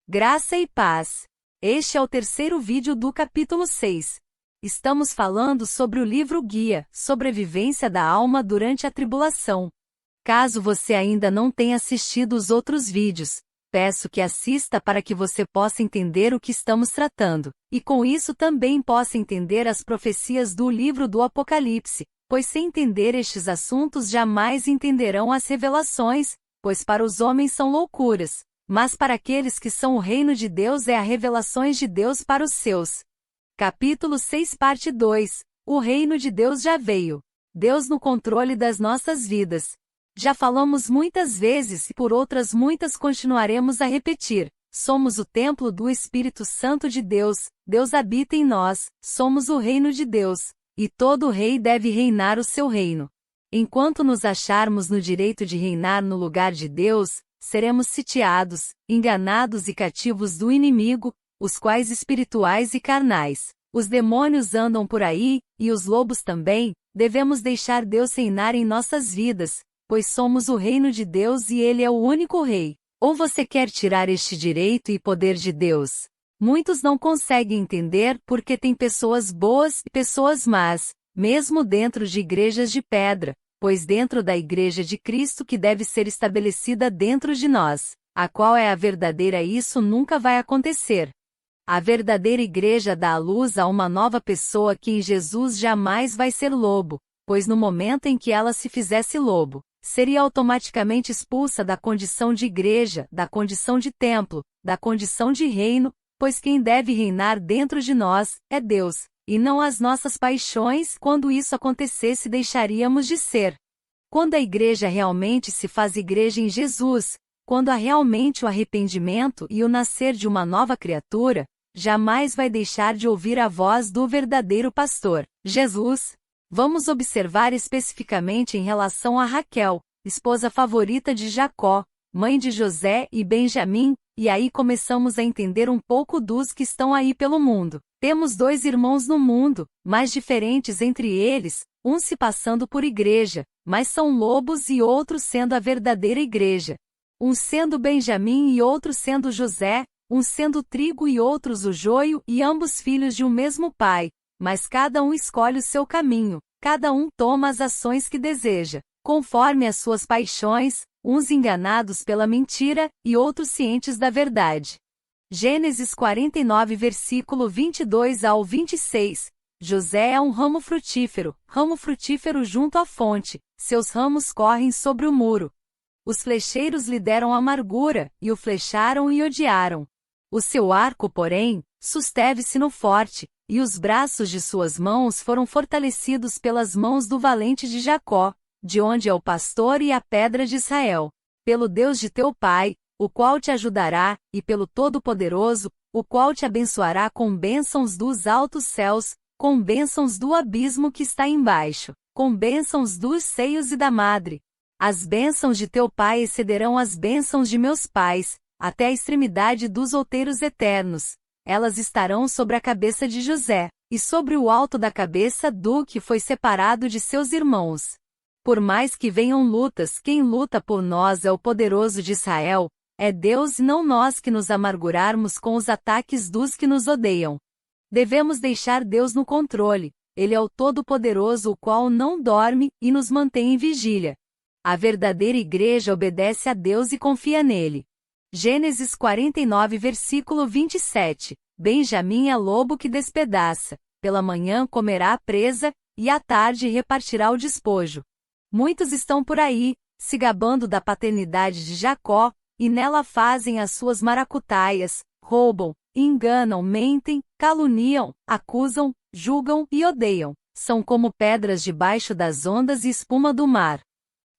Graça e paz. Este é o terceiro vídeo do capítulo 6. Estamos falando sobre o livro Guia, Sobrevivência da Alma durante a Tribulação. Caso você ainda não tenha assistido os outros vídeos, peço que assista para que você possa entender o que estamos tratando, e com isso também possa entender as profecias do livro do Apocalipse, pois sem entender estes assuntos jamais entenderão as revelações, pois para os homens são loucuras, mas para aqueles que são o reino de Deus é a revelações de Deus para os seus. Capítulo 6 Parte 2. O reino de Deus já veio. Deus no controle das nossas vidas. Já falamos muitas vezes e por outras muitas continuaremos a repetir. Somos o templo do Espírito Santo de Deus, Deus habita em nós, somos o reino de Deus, e todo rei deve reinar o seu reino. Enquanto nos acharmos no direito de reinar no lugar de Deus, seremos sitiados, enganados e cativos do inimigo, os quais espirituais e carnais. Os demônios andam por aí, e os lobos também. Devemos deixar Deus reinar em nossas vidas, pois somos o reino de Deus e Ele é o único rei. Ou você quer tirar este direito e poder de Deus? Muitos não conseguem entender porque tem pessoas boas e pessoas más, mesmo dentro de igrejas de pedra, pois dentro da Igreja de Cristo que deve ser estabelecida dentro de nós, a qual é a verdadeira, isso nunca vai acontecer. A verdadeira igreja dá à luz a uma nova pessoa que em Jesus jamais vai ser lobo, pois no momento em que ela se fizesse lobo, seria automaticamente expulsa da condição de igreja, da condição de templo, da condição de reino, pois quem deve reinar dentro de nós é Deus, e não as nossas paixões. Quando isso acontecesse, deixaríamos de ser. Quando a igreja realmente se faz igreja em Jesus, quando há realmente o arrependimento e o nascer de uma nova criatura, jamais vai deixar de ouvir a voz do verdadeiro pastor, Jesus. Vamos observar especificamente em relação a Raquel, esposa favorita de Jacó, mãe de José e Benjamim, e aí começamos a entender um pouco dos que estão aí pelo mundo. Temos dois irmãos no mundo, mas diferentes entre eles, um se passando por igreja, mas são lobos, e outro sendo a verdadeira igreja. Um sendo Benjamim e outro sendo José, um sendo trigo e outros o joio, e ambos filhos de um mesmo pai, mas cada um escolhe o seu caminho, cada um toma as ações que deseja, conforme as suas paixões, uns enganados pela mentira, e outros cientes da verdade. Gênesis 49 versículo 22 ao 26. José é um ramo frutífero junto à fonte, seus ramos correm sobre o muro. Os flecheiros lhe deram amargura, e o flecharam e odiaram. O seu arco, porém, susteve-se no forte, e os braços de suas mãos foram fortalecidos pelas mãos do valente de Jacó, de onde é o pastor e a pedra de Israel. Pelo Deus de teu pai, o qual te ajudará, e pelo Todo-Poderoso, o qual te abençoará com bênçãos dos altos céus, com bênçãos do abismo que está embaixo, com bênçãos dos seios e da madre. As bênçãos de teu pai excederão as bênçãos de meus pais, até a extremidade dos outeiros eternos. Elas estarão sobre a cabeça de José, e sobre o alto da cabeça do que foi separado de seus irmãos. Por mais que venham lutas, quem luta por nós é o poderoso de Israel, é Deus e não nós que nos amargurarmos com os ataques dos que nos odeiam. Devemos deixar Deus no controle, Ele é o Todo-Poderoso, o qual não dorme, e nos mantém em vigília. A verdadeira igreja obedece a Deus e confia nele. Gênesis 49 versículo 27. Benjamim é lobo que despedaça, pela manhã comerá a presa, e à tarde repartirá o despojo. Muitos estão por aí, se gabando da paternidade de Jacó, e nela fazem as suas maracutaias, roubam, enganam, mentem, caluniam, acusam, julgam e odeiam. São como pedras debaixo das ondas e espuma do mar.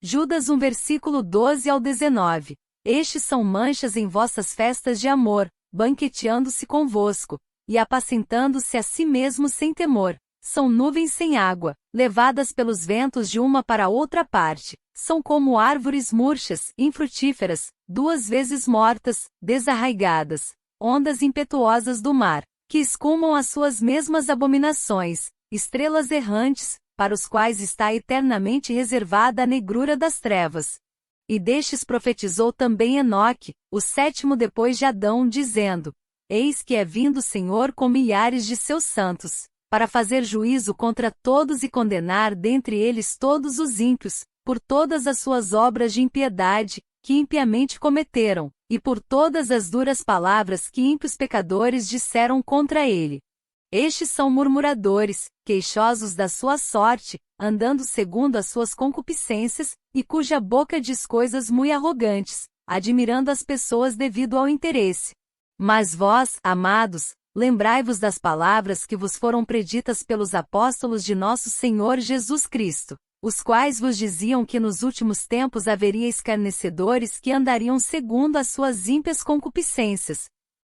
Judas 1 versículo 12 ao 19. Estes são manchas em vossas festas de amor, banqueteando-se convosco, e apacentando-se a si mesmos sem temor. São nuvens sem água, levadas pelos ventos de uma para outra parte. São como árvores murchas, infrutíferas, duas vezes mortas, desarraigadas, ondas impetuosas do mar, que escumam as suas mesmas abominações, estrelas errantes, para os quais está eternamente reservada a negrura das trevas. E destes profetizou também Enoque, o sétimo depois de Adão, dizendo: Eis que é vindo o Senhor com milhares de seus santos, para fazer juízo contra todos e condenar dentre eles todos os ímpios, por todas as suas obras de impiedade, que impiamente cometeram, e por todas as duras palavras que ímpios pecadores disseram contra ele. Estes são murmuradores, queixosos da sua sorte, andando segundo as suas concupiscências, e cuja boca diz coisas muito arrogantes, admirando as pessoas devido ao interesse. Mas vós, amados, lembrai-vos das palavras que vos foram preditas pelos apóstolos de nosso Senhor Jesus Cristo, os quais vos diziam que nos últimos tempos haveria escarnecedores que andariam segundo as suas ímpias concupiscências.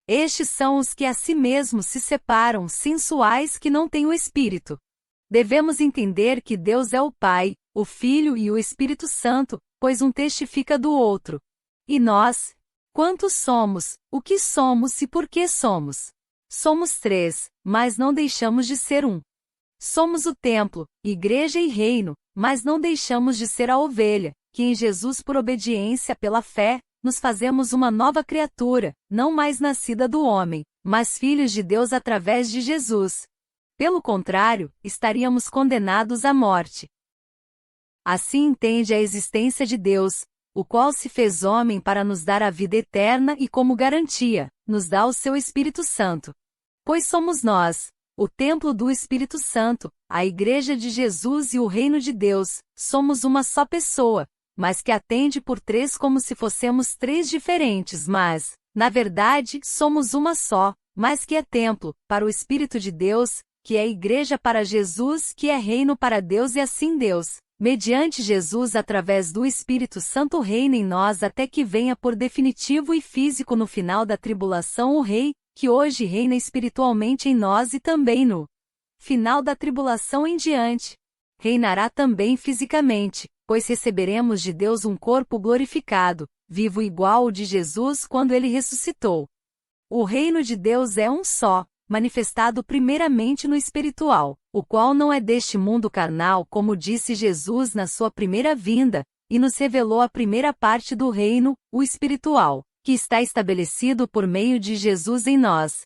Estes são os que a si mesmos se separam, sensuais, que não têm o Espírito. Devemos entender que Deus é o Pai, o Filho e o Espírito Santo, pois um testifica do outro. E nós? Quantos somos, o que somos e por que somos? Somos três, mas não deixamos de ser um. Somos o templo, igreja e reino, mas não deixamos de ser a ovelha, que em Jesus, por obediência pela fé, nos fazemos uma nova criatura, não mais nascida do homem, mas filhos de Deus através de Jesus. Pelo contrário, estaríamos condenados à morte. Assim entende a existência de Deus, o qual se fez homem para nos dar a vida eterna e, como garantia, nos dá o seu Espírito Santo. Pois somos nós, o templo do Espírito Santo, a Igreja de Jesus e o Reino de Deus, somos uma só pessoa, mas que atende por três como se fossemos três diferentes, mas, na verdade, somos uma só, mas que é templo, para o Espírito de Deus, que é Igreja para Jesus, que é reino para Deus e assim Deus, mediante Jesus através do Espírito Santo reina em nós até que venha por definitivo e físico no final da tribulação o Rei, que hoje reina espiritualmente em nós e também no final da tribulação em diante. Reinará também fisicamente, pois receberemos de Deus um corpo glorificado, vivo igual ao de Jesus quando ele ressuscitou. O reino de Deus é um só, manifestado primeiramente no espiritual, o qual não é deste mundo carnal, como disse Jesus na sua primeira vinda, e nos revelou a primeira parte do reino, o espiritual, que está estabelecido por meio de Jesus em nós.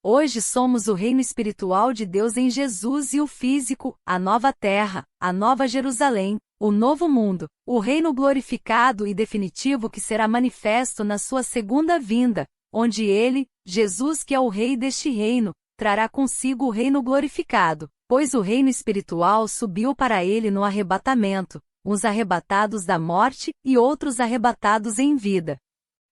Hoje somos o reino espiritual de Deus em Jesus e o físico, a nova terra, a nova Jerusalém, o novo mundo, o reino glorificado e definitivo que será manifesto na sua segunda vinda, onde ele, Jesus que é o rei deste reino, trará consigo o reino glorificado, pois o reino espiritual subiu para ele no arrebatamento, uns arrebatados da morte e outros arrebatados em vida.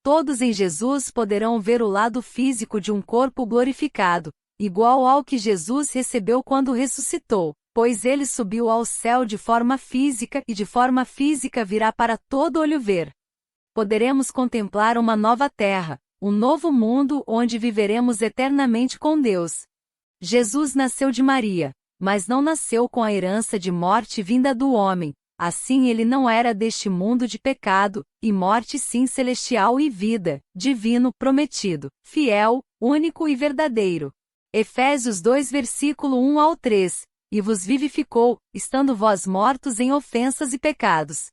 Todos em Jesus poderão ver o lado físico de um corpo glorificado, igual ao que Jesus recebeu quando ressuscitou, pois ele subiu ao céu de forma física e de forma física virá para todo olho ver. Poderemos contemplar uma nova terra, um novo mundo onde viveremos eternamente com Deus. Jesus nasceu de Maria, mas não nasceu com a herança de morte vinda do homem. Assim ele não era deste mundo de pecado, e morte sim celestial e vida, divino, prometido, fiel, único e verdadeiro. Efésios 2 versículo 1 ao 3, e vos vivificou, estando vós mortos em ofensas e pecados,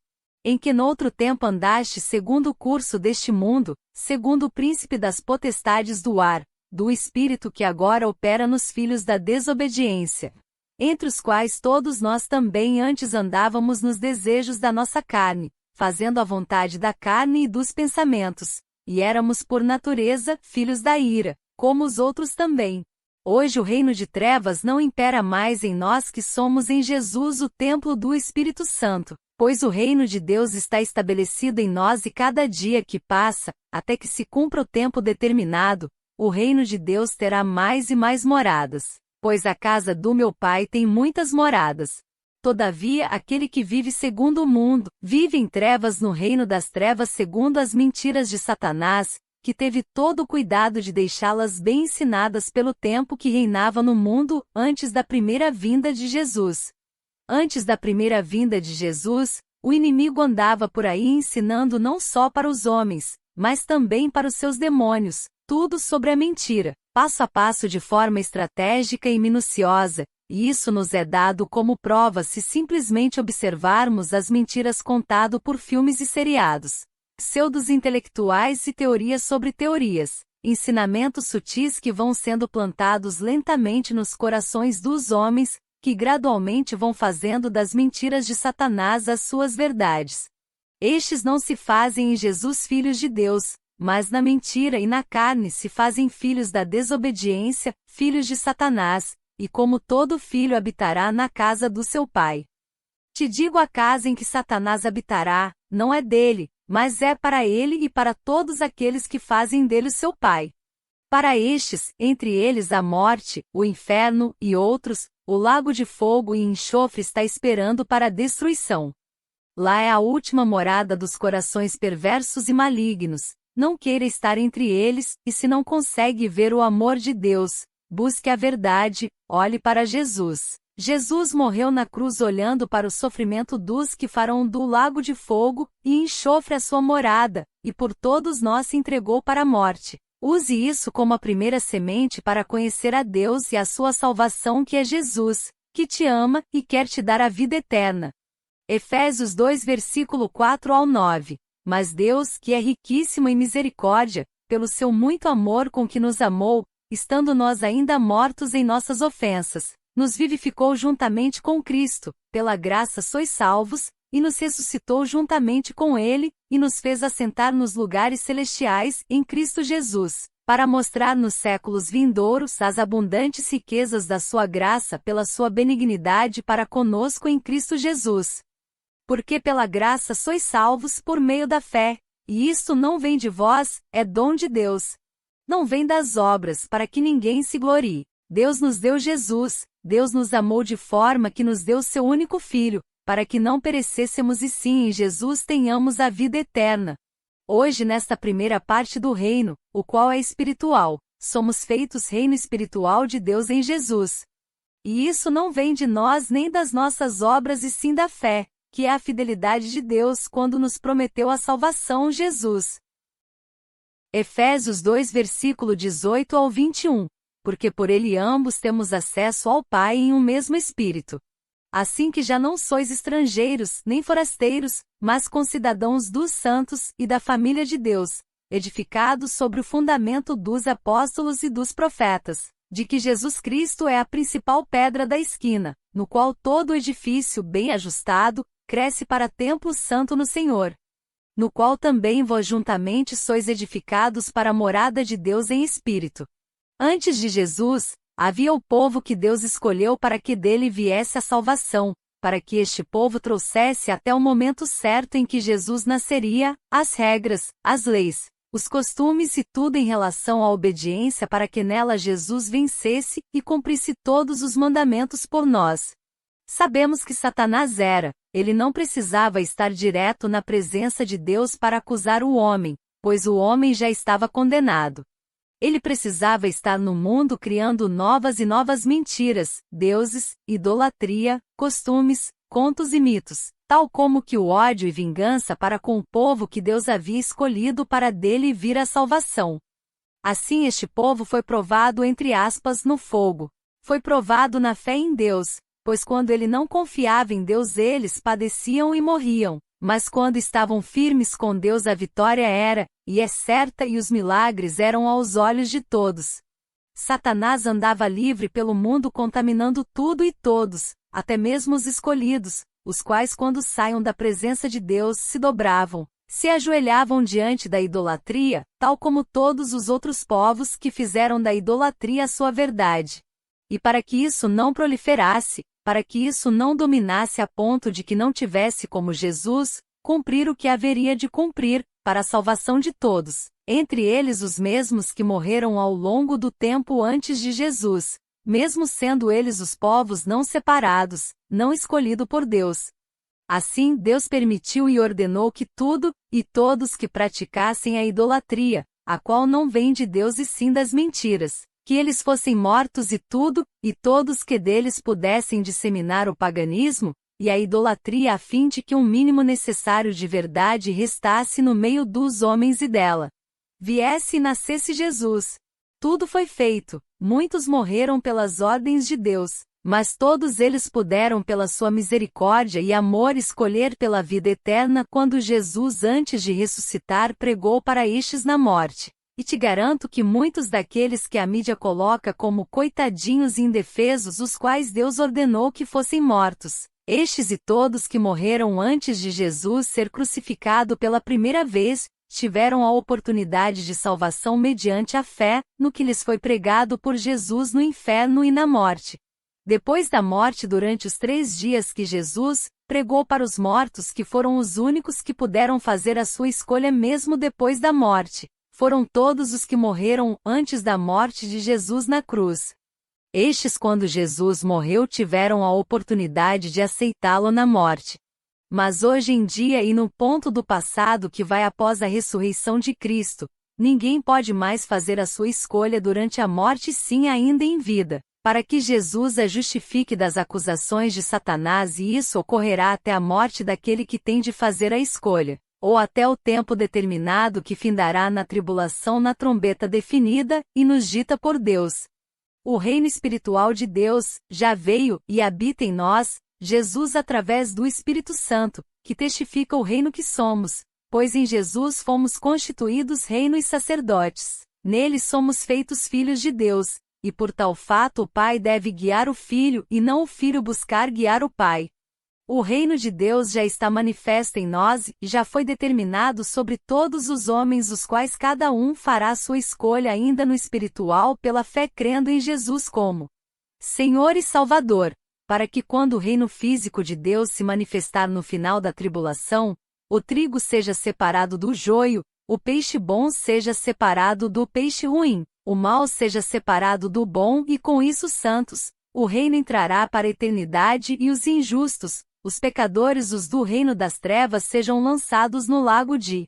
em que noutro tempo andaste segundo o curso deste mundo, segundo o príncipe das potestades do ar, do espírito que agora opera nos filhos da desobediência, entre os quais todos nós também antes andávamos nos desejos da nossa carne, fazendo a vontade da carne e dos pensamentos, e éramos por natureza filhos da ira, como os outros também. Hoje o reino de trevas não impera mais em nós que somos em Jesus o templo do Espírito Santo, pois o reino de Deus está estabelecido em nós e cada dia que passa, até que se cumpra o tempo determinado, o reino de Deus terá mais e mais moradas. Pois a casa do meu Pai tem muitas moradas. Todavia aquele que vive segundo o mundo, vive em trevas no reino das trevas segundo as mentiras de Satanás, que teve todo o cuidado de deixá-las bem ensinadas pelo tempo que reinava no mundo, antes da primeira vinda de Jesus. Antes da primeira vinda de Jesus, o inimigo andava por aí ensinando não só para os homens, mas também para os seus demônios, tudo sobre a mentira, passo a passo de forma estratégica e minuciosa, e isso nos é dado como prova se simplesmente observarmos as mentiras contadas por filmes e seriados, pseudos intelectuais e teorias sobre teorias, ensinamentos sutis que vão sendo plantados lentamente nos corações dos homens, que gradualmente vão fazendo das mentiras de Satanás as suas verdades. Estes não se fazem em Jesus filhos de Deus, mas na mentira e na carne se fazem filhos da desobediência, filhos de Satanás, e como todo filho habitará na casa do seu pai. Te digo, a casa em que Satanás habitará, não é dele, mas é para ele e para todos aqueles que fazem dele o seu pai. Para estes, entre eles a morte, o inferno e outros, o lago de fogo e enxofre está esperando para a destruição. Lá é a última morada dos corações perversos e malignos. Não queira estar entre eles, e se não consegue ver o amor de Deus, busque a verdade, olhe para Jesus. Jesus morreu na cruz olhando para o sofrimento dos que farão do lago de fogo e enxofre a sua morada, e por todos nós se entregou para a morte. Use isso como a primeira semente para conhecer a Deus e a sua salvação, que é Jesus, que te ama e quer te dar a vida eterna. Efésios 2 versículo 4 ao 9. Mas Deus, que é riquíssimo em misericórdia, pelo seu muito amor com que nos amou, estando nós ainda mortos em nossas ofensas, nos vivificou juntamente com Cristo, pela graça sois salvos, e nos ressuscitou juntamente com Ele, e nos fez assentar nos lugares celestiais, em Cristo Jesus, para mostrar nos séculos vindouros as abundantes riquezas da sua graça pela sua benignidade para conosco em Cristo Jesus. Porque pela graça sois salvos por meio da fé, e isto não vem de vós, é dom de Deus. Não vem das obras para que ninguém se glorie. Deus nos deu Jesus, Deus nos amou de forma que nos deu seu único Filho, para que não perecêssemos e sim em Jesus tenhamos a vida eterna. Hoje nesta primeira parte do reino, o qual é espiritual, somos feitos reino espiritual de Deus em Jesus. E isso não vem de nós nem das nossas obras e sim da fé, que é a fidelidade de Deus quando nos prometeu a salvação Jesus. Efésios 2 versículo 18 ao 21. Porque por ele ambos temos acesso ao Pai em um mesmo Espírito. Assim que já não sois estrangeiros, nem forasteiros, mas concidadãos dos santos e da família de Deus, edificados sobre o fundamento dos apóstolos e dos profetas, de que Jesus Cristo é a principal pedra da esquina, no qual todo o edifício bem ajustado, cresce para templo santo no Senhor. No qual também vós juntamente sois edificados para a morada de Deus em Espírito. Antes de Jesus, havia o povo que Deus escolheu para que dele viesse a salvação, para que este povo trouxesse até o momento certo em que Jesus nasceria, as regras, as leis, os costumes e tudo em relação à obediência para que nela Jesus vencesse e cumprisse todos os mandamentos por nós. Sabemos que Satanás ele não precisava estar direto na presença de Deus para acusar o homem, pois o homem já estava condenado. Ele precisava estar no mundo criando novas e novas mentiras, deuses, idolatria, costumes, contos e mitos, tal como que o ódio e vingança para com o povo que Deus havia escolhido para dele vir a salvação. Assim este povo foi provado entre aspas no fogo. Foi provado na fé em Deus, pois quando ele não confiava em Deus eles padeciam e morriam, mas quando estavam firmes com Deus a vitória era, e é certa e os milagres eram aos olhos de todos. Satanás andava livre pelo mundo contaminando tudo e todos, até mesmo os escolhidos, os quais quando saiam da presença de Deus se dobravam, se ajoelhavam diante da idolatria, tal como todos os outros povos que fizeram da idolatria a sua verdade. E para que isso não proliferasse, para que isso não dominasse a ponto de que não tivesse como Jesus, cumprir o que haveria de cumprir, para a salvação de todos, entre eles os mesmos que morreram ao longo do tempo antes de Jesus, mesmo sendo eles os povos não separados, não escolhidos por Deus. Assim Deus permitiu e ordenou que tudo, e todos que praticassem a idolatria, a qual não vem de Deus e sim das mentiras, que eles fossem mortos e tudo, e todos que deles pudessem disseminar o paganismo, e a idolatria a fim de que um mínimo necessário de verdade restasse no meio dos homens e dela. Viesse e nascesse Jesus. Tudo foi feito, muitos morreram pelas ordens de Deus, Mas todos eles puderam pela sua misericórdia e amor escolher pela vida eterna quando Jesus antes de ressuscitar pregou para estes na morte. E te garanto que muitos daqueles que a mídia coloca como coitadinhos indefesos os quais Deus ordenou que fossem mortos, estes e todos que morreram antes de Jesus ser crucificado pela primeira vez, tiveram a oportunidade de salvação mediante a fé no que lhes foi pregado por Jesus no inferno e na morte. Depois da morte, durante os 3 dias que Jesus pregou para os mortos, que foram os únicos que puderam fazer a sua escolha mesmo depois da morte, foram todos os que morreram antes da morte de Jesus na cruz. Estes, quando Jesus morreu, tiveram a oportunidade de aceitá-lo na morte. Mas hoje em dia e no ponto do passado que vai após a ressurreição de Cristo, ninguém pode mais fazer a sua escolha durante a morte, sim, ainda em vida, para que Jesus a justifique das acusações de Satanás, e isso ocorrerá até a morte daquele que tem de fazer a escolha, ou até o tempo determinado que findará na tribulação na trombeta definida e nos dita por Deus. O reino espiritual de Deus já veio e habita em nós, Jesus através do Espírito Santo, que testifica o reino que somos, pois em Jesus fomos constituídos reino e sacerdotes. Nele somos feitos filhos de Deus, e por tal fato o Pai deve guiar o Filho e não o Filho buscar guiar o Pai. O reino de Deus já está manifesto em nós e já foi determinado sobre todos os homens, os quais cada um fará sua escolha ainda no espiritual pela fé, crendo em Jesus como Senhor e Salvador, para que quando o reino físico de Deus se manifestar no final da tribulação, o trigo seja separado do joio, o peixe bom seja separado do peixe ruim, o mal seja separado do bom, e com isso santos, o reino entrará para a eternidade, e os injustos, os pecadores, os do reino das trevas, sejam lançados no lago de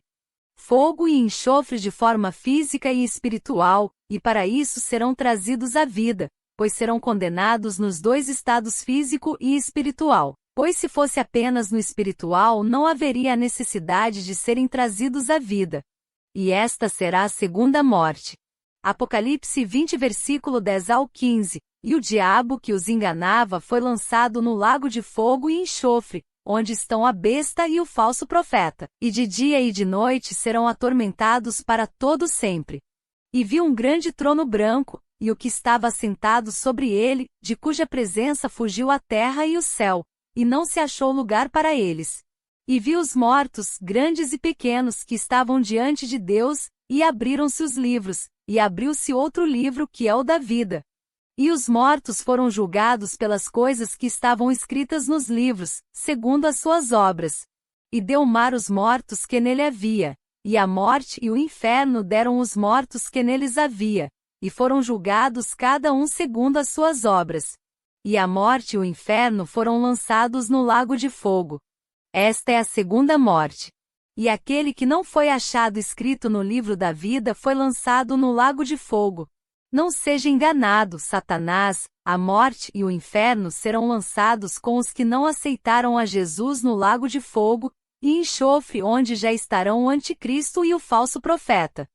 fogo e enxofre de forma física e espiritual, e para isso serão trazidos à vida, pois serão condenados nos 2 estados físico e espiritual. Pois se fosse apenas no espiritual, não haveria a necessidade de serem trazidos à vida. E esta será a segunda morte. Apocalipse 20, versículo 10 ao 15. E o diabo que os enganava foi lançado no lago de fogo e enxofre, onde estão a besta e o falso profeta, e de dia e de noite serão atormentados para todo sempre. E vi um grande trono branco, e o que estava assentado sobre ele, de cuja presença fugiu a terra e o céu, e não se achou lugar para eles. E vi os mortos, grandes e pequenos, que estavam diante de Deus, e abriram-se os livros, e abriu-se outro livro que é o da vida. E os mortos foram julgados pelas coisas que estavam escritas nos livros, segundo as suas obras. E deu o mar os mortos que nele havia, e a morte e o inferno deram os mortos que neles havia, e foram julgados cada um segundo as suas obras. E a morte e o inferno foram lançados no lago de fogo. Esta é a segunda morte. E aquele que não foi achado escrito no livro da vida foi lançado no lago de fogo. Não seja enganado, Satanás, a morte e o inferno serão lançados com os que não aceitaram a Jesus no lago de fogo e enxofre, onde já estarão o anticristo e o falso profeta.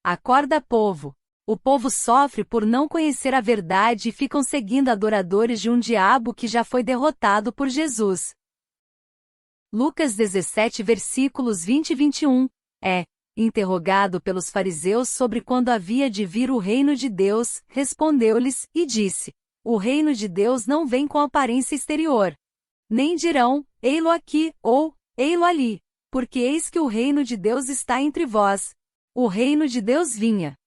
Acorda, povo! O povo sofre por não conhecer a verdade e ficam seguindo adoradores de um diabo que já foi derrotado por Jesus. Lucas 17, versículos 20 e 21. Interrogado pelos fariseus sobre quando havia de vir o reino de Deus, respondeu-lhes, e disse: O reino de Deus não vem com aparência exterior. Nem dirão, ei-lo aqui, ou, ei-lo ali, porque eis que o reino de Deus está entre vós. O reino de Deus vinha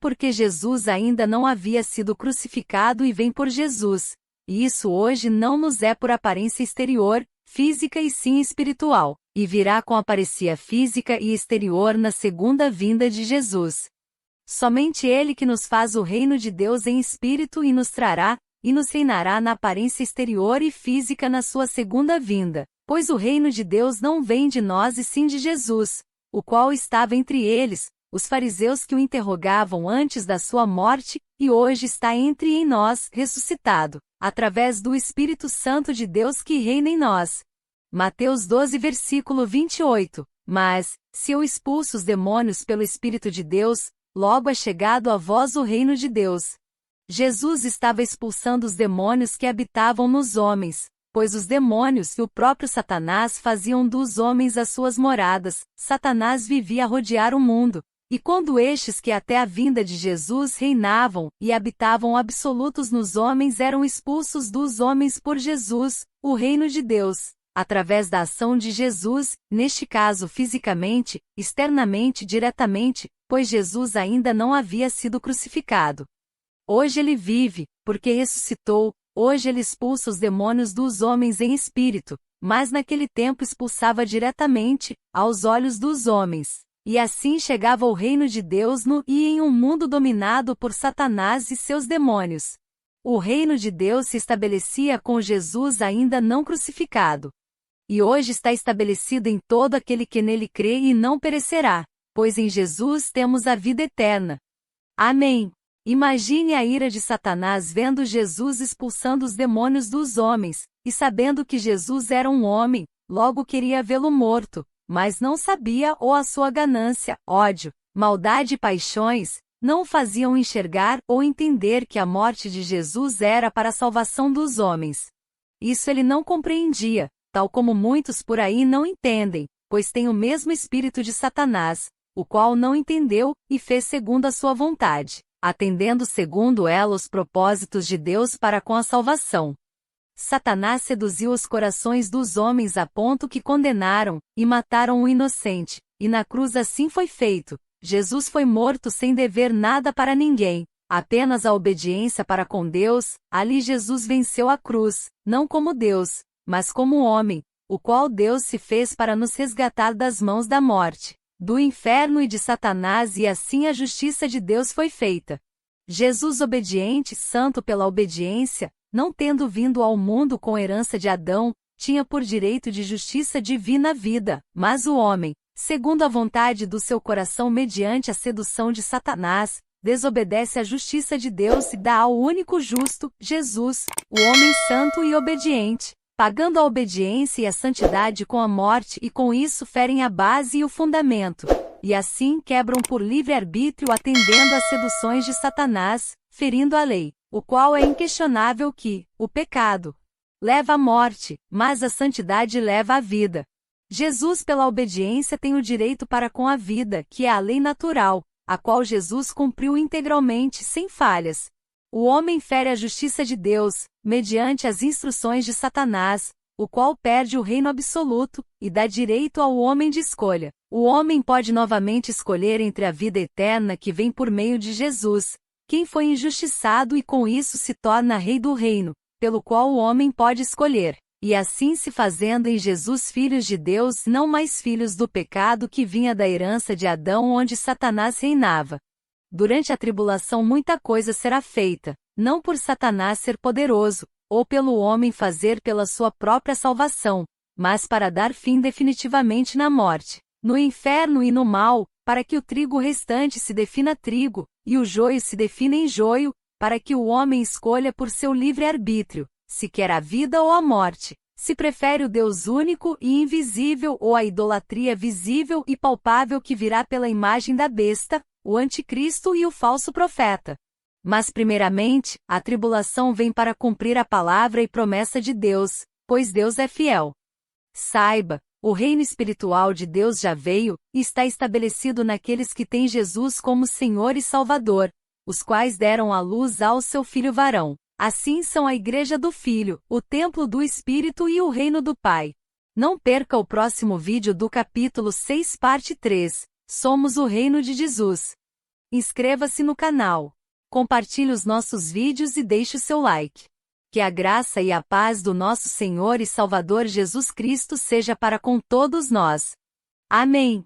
porque Jesus ainda não havia sido crucificado, e vem por Jesus. E isso hoje não nos é por aparência exterior, física, e sim espiritual, e virá com aparência física e exterior na segunda vinda de Jesus. Somente Ele que nos faz o reino de Deus em espírito e nos trará, e nos reinará na aparência exterior e física na sua segunda vinda, pois o reino de Deus não vem de nós e sim de Jesus, o qual estava entre eles, os fariseus que o interrogavam antes da sua morte, e hoje está entre e em nós, ressuscitado, através do Espírito Santo de Deus que reina em nós. Mateus 12, versículo 28. Mas, se eu expulso os demônios pelo Espírito de Deus, logo é chegado a vós o reino de Deus. Jesus estava expulsando os demônios que habitavam nos homens, pois os demônios e o próprio Satanás faziam dos homens as suas moradas. Satanás vivia a rodear o mundo, e quando estes que até a vinda de Jesus reinavam e habitavam absolutos nos homens eram expulsos dos homens por Jesus, o reino de Deus, através da ação de Jesus, neste caso fisicamente, externamente, diretamente, pois Jesus ainda não havia sido crucificado. Hoje ele vive, porque ressuscitou. Hoje ele expulsa os demônios dos homens em espírito, mas naquele tempo expulsava diretamente, aos olhos dos homens. E assim chegava o reino de Deus no e em um mundo dominado por Satanás e seus demônios. O reino de Deus se estabelecia com Jesus ainda não crucificado. E hoje está estabelecido em todo aquele que nele crê e não perecerá, pois em Jesus temos a vida eterna. Amém. Imagine a ira de Satanás vendo Jesus expulsando os demônios dos homens, e sabendo que Jesus era um homem, logo queria vê-lo morto, mas não sabia ou a sua ganância, ódio, maldade e paixões, não o faziam enxergar ou entender que a morte de Jesus era para a salvação dos homens. Isso ele não compreendia, tal como muitos por aí não entendem, pois tem o mesmo espírito de Satanás, o qual não entendeu e fez segundo a sua vontade, atendendo segundo ela os propósitos de Deus para com a salvação. Satanás seduziu os corações dos homens a ponto que condenaram e mataram o inocente, e na cruz assim foi feito. Jesus foi morto sem dever nada para ninguém, apenas a obediência para com Deus. Ali Jesus venceu a cruz, não como Deus, mas como homem, o qual Deus se fez para nos resgatar das mãos da morte, do inferno e de Satanás, e assim a justiça de Deus foi feita. Jesus obediente, santo pela obediência, não tendo vindo ao mundo com herança de Adão, tinha por direito de justiça divina a vida, mas o homem, segundo a vontade do seu coração mediante a sedução de Satanás, desobedece à justiça de Deus e dá ao único justo, Jesus, o homem santo e obediente, pagando a obediência e a santidade com a morte, e com isso ferem a base e o fundamento, e assim quebram por livre-arbítrio atendendo às seduções de Satanás, ferindo a lei, o qual é inquestionável que, o pecado, leva à morte, mas a santidade leva à vida. Jesus pela obediência tem o direito para com a vida, que é a lei natural, a qual Jesus cumpriu integralmente sem falhas. O homem fere a justiça de Deus, mediante as instruções de Satanás, o qual perde o reino absoluto, e dá direito ao homem de escolha. O homem pode novamente escolher entre a vida eterna que vem por meio de Jesus, quem foi injustiçado, e com isso se torna rei do reino, pelo qual o homem pode escolher, e assim se fazendo em Jesus filhos de Deus, não mais filhos do pecado que vinha da herança de Adão onde Satanás reinava. Durante a tribulação muita coisa será feita, não por Satanás ser poderoso, ou pelo homem fazer pela sua própria salvação, mas para dar fim definitivamente na morte, no inferno e no mal, para que o trigo restante se defina trigo, e o joio se defina em joio, para que o homem escolha por seu livre-arbítrio, se quer a vida ou a morte, se prefere o Deus único e invisível ou a idolatria visível e palpável que virá pela imagem da besta, o anticristo e o falso profeta. Mas primeiramente, a tribulação vem para cumprir a palavra e promessa de Deus, pois Deus é fiel. Saiba, o reino espiritual de Deus já veio, e está estabelecido naqueles que têm Jesus como Senhor e Salvador, os quais deram à luz ao seu Filho varão. Assim são a Igreja do Filho, o templo do Espírito e o reino do Pai. Não perca o próximo vídeo do capítulo 6 parte 3, Somos o Reino de Jesus. Inscreva-se no canal. Compartilhe os nossos vídeos e deixe o seu like. Que a graça e a paz do nosso Senhor e Salvador Jesus Cristo seja para com todos nós. Amém.